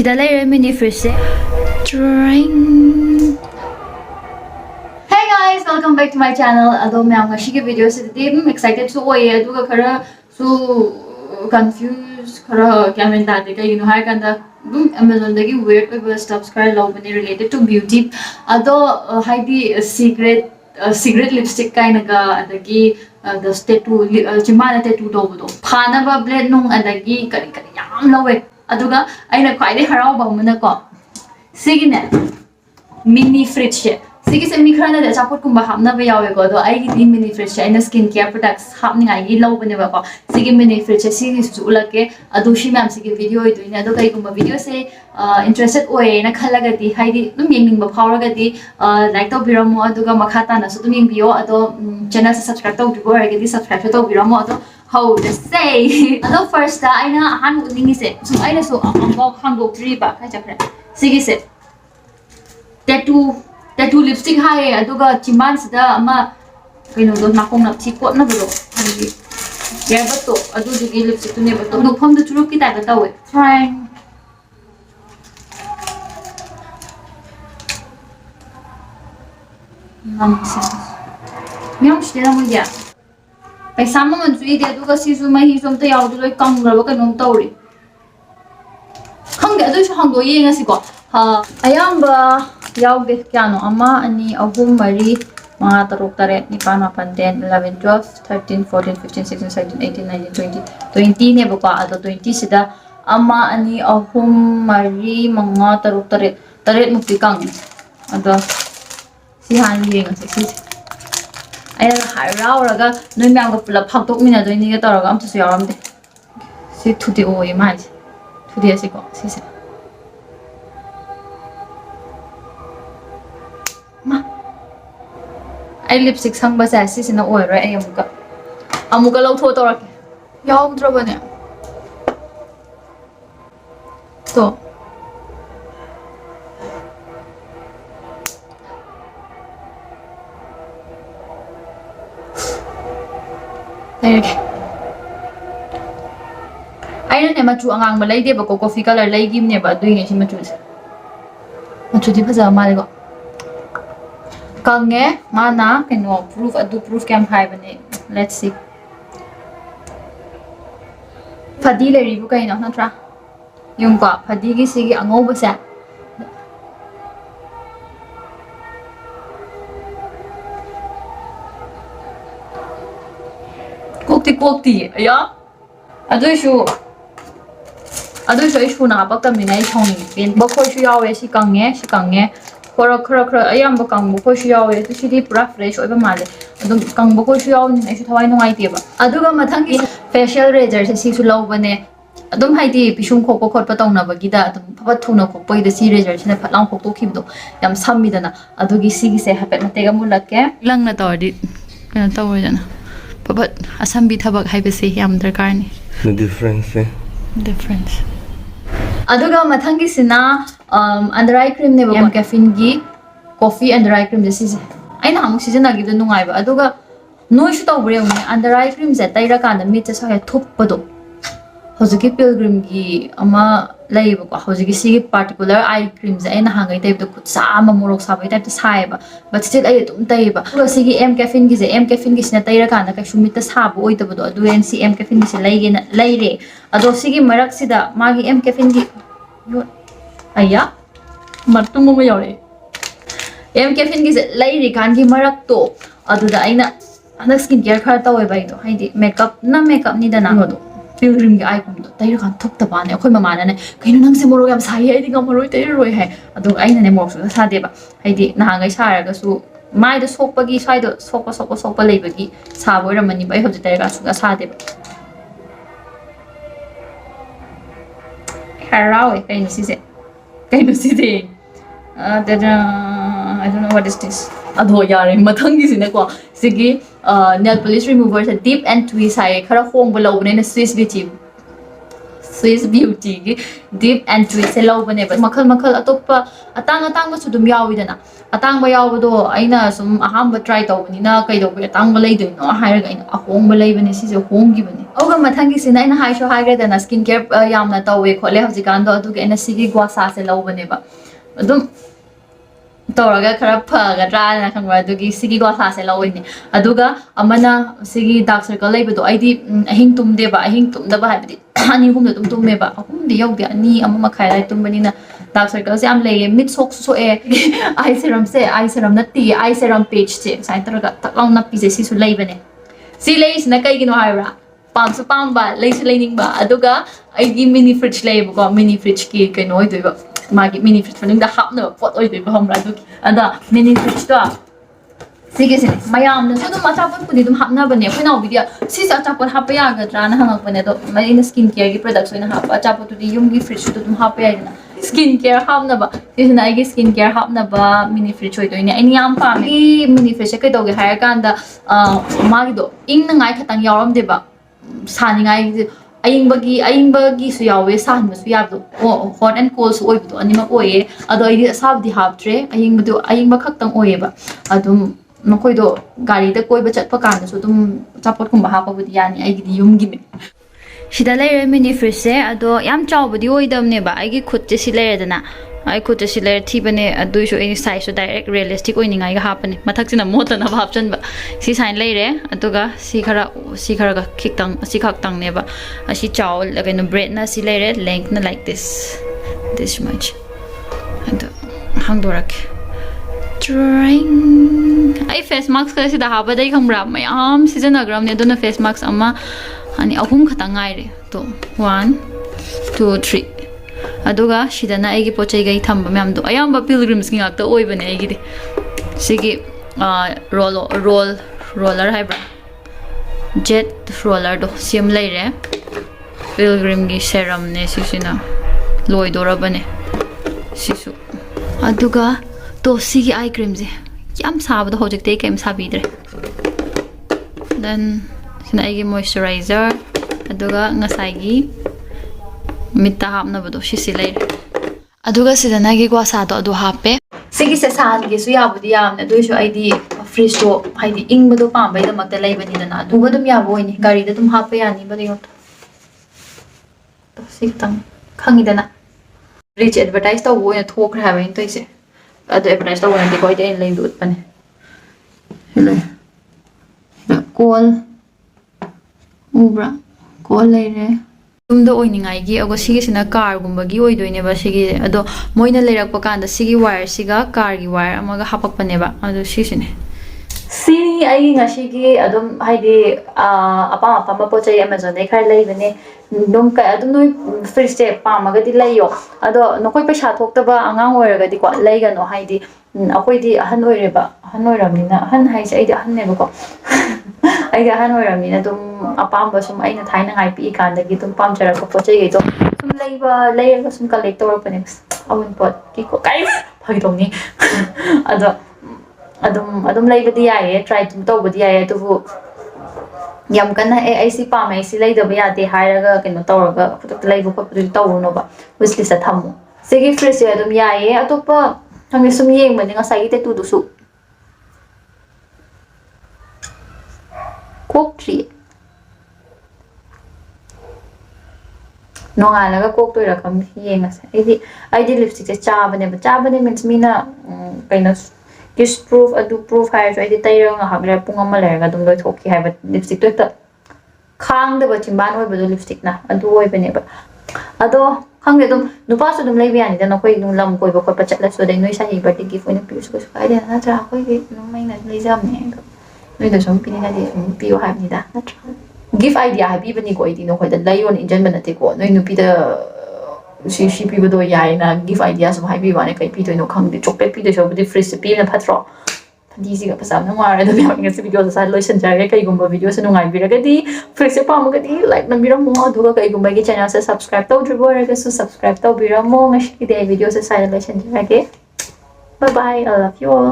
Sida layer mini fridge. Drink. Hey guys, welcome back to my channel. Ado मैं आऊँगा she के video से I'm excited so हुआ है तो खरा so confused खरा क्या मैं दाते का हाय कंदा Amazon दगी weird कोई stuffs खरा लोग बने related to beauty ado hi the secret lipstick का इनका अदगी the tattoo चिमाना tattoo तो वो खाना बा blend नों अदगी करी करी याम लोगे अदुगा आइना क्वाइडे हराव बामुना को सिगिने mini fridge है सिगी से मिखराना दे चापोट कुंबा हमना बे यावे को तो आइगी दी mini fridge है आइना skin care products हमने आइगी लो बने बाको सिगी mini fridge है सिगी सुला के अदुशी मैम सिगी वीडियो इतु इन्हें अदु कई कुंबा वीडियो से interested ओए ना खला गती हाइदी तुम यंग निंग बफावर गती like तो बिरमो अदुगा मखाता ना सो तुम यंग बियो अदो channel से subscribe तो उठो और गती subscribe तो बिरमो अदो how to say ado first ta aina han ningi se so aina so ambo khangdo tri ba ka chakre sigi se tattoo lipstick ha e aduga chiman sida ama kaino do nakong na chi pot na bro hangi ya ba to adu dugi lipstick tu ne ba to no phom du churuk ki ta ba tawe trying nonsense myong shte na mo ya पैसा मन जुई दे दुगा सिसु मही सोम त याउ दुलोय कंग्रब कनोम तौरी खंगे अदुसु हंगो येंगसि को हा अयाम्बा याउगे Keanu अमा अनि अहुम मरी मा तरुक तरे निपान मापन 10 11 12 13 14 15 16 17 18 19 20 20 ने बको अदो 20 सिदा अमा अनि अहुम मरी मंगा तरुक तरे तरे मुक्ति कंग अदो सि हान येंगसि सि I harauraga no myang ko pula phak tok mina do ni ga taraga am tu yaram de si thudi o e mai thudi asi ko si se ma ai lipstick sang ba sa si na o ra ai amuka lau tho torak yaw dra bane to I don't know machu angang malay de ba ko coffee color lay gim ne ba doing si machu di phaja ma go kange mana keno proof adu proof cam hai bane let's see phadi le ri bu kai na tra yung ko phadi gi sigi angau ba sa kokti ya aduishu ishu na ba kam ni nai chong ni pen ba khoi shu yawe si kange khora ayam ba kang ba khoi shu yawe to si di pura fresh oi ba male adum kang ba khoi shu yaw ni ai shu thawai nongai te ba aduga mathang gi facial razor se si su law bane adum hai di pisum khok khot pa tong na ba gi da adum pha thuna khok poi da si razor sina phatlang khok to khim do yam sam mi dana adugi si gi se hapet mate ga mulake lang na tor di kana tawoi dana but asam bi thabak haibase yam darkar ni the difference aduga mathangi sina under eye cream ne ba caffeine gi coffee under eye cream this is aina amuk season agi do nungai ba aduga noi shu taw bre ni under eye cream se taira kan da mit sa ya thop pado hojiki pilgrim gi ama lai ba ko hojiki si particular eye cream se aina hangai type to kutsa ama morok sa ba type to sai ba but still ai tum tai ba ko si gi m caffeine gi se m caffeine gi sina taira kan da ka shumit ta sa ba oi ta ba do adu en si m caffeine gi se lai ge na lai re ado si gi marak si da ma gi m caffeine gi yo aya martum mo yore m caffeine gi se lai re kan gi marak to adu da aina anak skin care khar ta oi ba do hai di makeup ni da na do pilgrim gi icon do tai kan thok ta ba ne khoi mama na ne kaino nang se moro yam sai ai di ngam roi tai roi hai adu aina ne mok su sa de ba hai di na ngai sa ra ga su mai da sok pa gi sai do sok pa lei ba gi sa boi ra mani bai ho ji tai ga su ga sa de ba harau e kaino si se I don't know what is this ado yare mathang gi sine ko sigi nail polish remover se deep and twist hai khara hong ba lo ne na swiss gi chi Swiss Beauty gi deep and twist se lawbane ba makhal makhal atoppa atang su dum yawidana atang ba yawdo aina sum aham ba try tawbani na kai do atang ba leidoi no hairaga aina ahong ba leibane si se hongi bane oga mathangi sina aina haisho haigredana skin care yamna tawwe khole haujikan do aduga aina sigi gwasa se lawbane ba adum तौरगा खरा फगद्रा ना खंगवा दुगी सिगी ग्वासा से लवइने अदुगा अमना सिगी dark circle लेबदो आइदी अहिंग तुमदेबा अहिंग तुमदबा हाबदि अनि हुम तुम तुमेबा हुम दि यौदि अनि अम मखाय लाइ तुमबनिना dark circle से आम लेये मिड सोक सो ए आई सेरम नति आई सेरम पेज से साइ तरगा तकलाउ नपि से सिसु लेबने सि लेइसना कइगिनो हाइबरा पामसु पामबा लेइसु लेनिंगबा अदुगा आइगी मिनी फ्रिज लेबको मिनी फ्रिज की कइनो होइदोइबा मागी मिनी फ्रिज फनिंग दा हापनो पोट ओइदोइबा हमरा दुगी अदा मिनी फ्रिज तो सिगे से मयाम न सुदुम अचापोट पुदि दुम हापना बने फैना बिदिया सिस अचापोट हाप यागद्रा न हंगक बने तो मइन स्किन केयर की प्रोडक्ट्स ओइना हाप अचापोट दुदि युमगी फ्रिज तो दुम हाप याइना स्किन केयर हापनबा सिसना आइगी स्किन केयर हापनबा मिनी फ्रिज ओइदोइने आइनि याम पामी मिनी फ्रिज के दोगे हायर कांदा मागी दो इंग नंगाय खतंग यावरम देबा सानिंगाय अयिंबगी सु यावे साहनबसु याबदो हॉट एंड कोल्ड सु ओइबदो अनिमा ओये अदो आइदि साबदि हापट्रे अयिंबा खक्तंग ओयेबा अदुम मखोइदो गाड़ी दा कोइबा चटपा कांदसु अदुम चापोट कुंबा हापबुदि यानि आइगिदि युमगी मे सिदा लेरे मिनी फ्रिज से अदो याम चावबदि ओइदमनेबा आइगी खुद से लेरेदना आई खुद से लेर थीबने अदुइसु एनी साइज सु डायरेक्ट रियलिस्टिक ओइनिंगाइ गा हापने मथक्सिना मोतना हापचनबा सी साइन लेरे अदुगा सी खरा गा खिक्तंग सी खक्तंग नेबा असी चाव लगेनो ब्रेड ना सी लेरे लेंथ ना लाइक this much अदो हंगदोरक ट्राइंग आई फेस मास्क का सिदा हाबदai खंब्रा मयाम सिजनग्राम ने दोना फेस मास्क अमा अनि अहुम खतंग आइरे तो 1 2 3 अदुगा सिदना आइगी पोचै गई थंब मैम दो अयाम पिलग्रिम्स की गाक्ता ओइबने आइगी सिगी रोलर हाइब्रा जेट रोलर दो सिम लेरे पिलग्रिम की सेरम ने सिसिना लोइदोरबने सिसु अदुगा तो सिगी आई क्रीम जे याम साबदो होजकते केम साबिद्रे देन सिना आइगी मॉइस्चराइजर अदुगा ngसाइगी मित्ता हापनबदो सिसि लेरे अदुगा सिदना गी ग्वासादो अदु हापे सिगी से सान गे सु याबुदि यामने दुइसु आइदि फ्रिज तो हाइदि इंगबदो पामबै दमकते लेबनि दना अदुगा दुम याबोइनि गाड़ी दा दुम हापे यानि बदि योत तो सिक्तंग खंगी दना रिच एडवर्टाइज तो वो थोखरे हाबे तो इसे अदु एडवर्टाइज तो वनदि कोइ दे लें दुत पने हेले कोल उब्रा कोल लेरे तुमदो ओइनिंगाइगी अगो सिगिसिना कार गुंबगी ओइदोइनेबा सिगी अदो मोइना लेरकपा कांदा सिगी वायर सिगा कार गी वायर अमगा हापकपनेबा अदो सिसिने सिनी आई ngasiगी अदुम हाइदि अपा पोचै अमेज़न दे खर लेबने दुम का अदुम नोइ फ्रिज से पामगदि लैयो अदो नकोइ पैसा थोक्तबा अंगांग ओइरगदि को लैगनो हाइदि अखोइदि अहन ओइरबनिना अहन हाइसे आइदि अहननेबको आइदि अहन ओइरबनिना दुम अपाम सुम आइना थाइना गाइ पि कांदगी दुम पामचरक पोचै गइदो सुम लेरगा सुम कलेक्ट तोरपने अवन पॉट किको काइ फगिदोंनि अदो अदुम लेबदि याये ट्राई तुम तौबदि याये तुबु यम कन्ना ए आइसी पाम आइसी लेदब यादे हाइरगा केनो तौरगा फुटक लेबो खपदि तौरुनोबा विश लिस्ट थमु सिगी फ्रिज से अदुम याये अतोपा थंगे सुम येंगबनि ngसाइ टेटू दुसु कोक ट्री नोंगालगा कोक तोइरा कम येंगसे आइदि लिपस्टिक से चाबने मीन्स मीना कइनो किस प्रूफ अदु प्रूफ हायर जो आइदि तैरंगा हाबरा पुंग अमा लेरगा दुम लोइ थोकी हाइबा लिपस्टिक तो एकता खांगदबा चिंबान ओइबदो लिपस्टिक ना अदु ओइबनेबा अदो खंगे दुम नुपासु दुम लेबि यानि दना कोइ नु लम कोइबा खोपा चटलासु दे नोइ साहि बर्थडे गिफ्ट ओइना पिउसु कोसु काइदे ना tra कोइ गे नु मैना लेजामने नोइ द सम पिनिना दे पिउ हाइबनिदा नत्रा गिफ्ट आइडिया हाइबि को इदि नो खोइदा लाइओन इंजन बनते को नोइ नुपि द सी पिबदो याइना गिफ्ट आइडिया सब हाइबि वाने कइ पिदोइनो खंगदे चॉकलेट पिदो सबदि फ्रिज से पिना फत्रो फदीसिगा पसाम नंगारे द बियां से वीडियो सा लोइसन जागे कइगुम्बा वीडियो से नुंगाइ बिरगदि फ्रिज से पामगदि लाइक नंबिरमो अदुगा कइगुम्बा गे चैनल से सब्सक्राइब तौद्रिबो रगसु सब्सक्राइब तौबिरमो ngasi दे वीडियो से सा लोइसन जागे bye bye I love you all